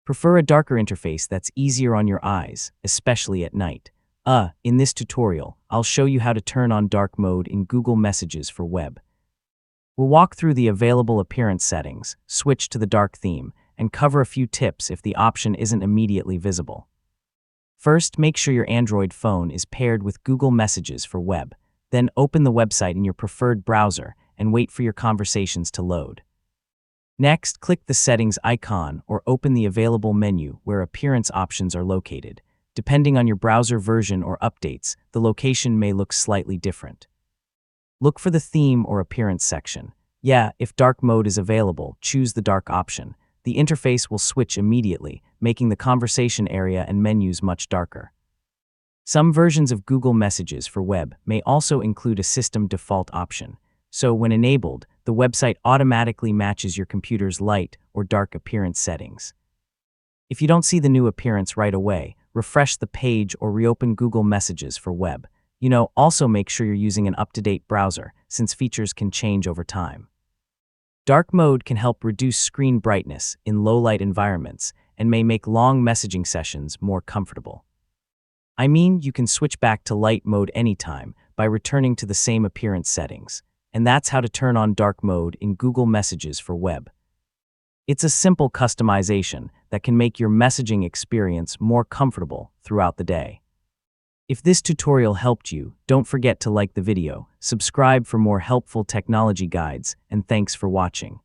Prefer a darker interface that's easier on your eyes, especially at night. In this tutorial, I'll show you how to turn on dark mode in Google Messages for web. We'll walk through the available appearance settings, switch to the dark theme, and cover a few tips if the option isn't immediately visible. First, make sure your Android phone is paired with Google Messages for web. Then open the website in your preferred browser and wait for your conversations to load. Next, click the settings icon or open the available menu where appearance options are located. Depending on your browser version or updates, the location may look slightly different. Look for the theme or appearance section. If dark mode is available, choose the dark option. The interface will switch immediately, making the conversation area and menus much darker. Some versions of Google Messages for web may also include a system default option. So when enabled, the website automatically matches your computer's light or dark appearance settings. If you don't see the new appearance right away, refresh the page or reopen Google Messages for web. Also make sure you're using an up-to-date browser, since features can change over time. Dark mode can help reduce screen brightness in low-light environments and may make long messaging sessions more comfortable. You can switch back to light mode anytime by returning to the same appearance settings. And that's how to turn on dark mode in Google Messages for web. It's a simple customization that can make your messaging experience more comfortable throughout the day. If this tutorial helped you, don't forget to like the video, subscribe for more helpful technology guides, and thanks for watching.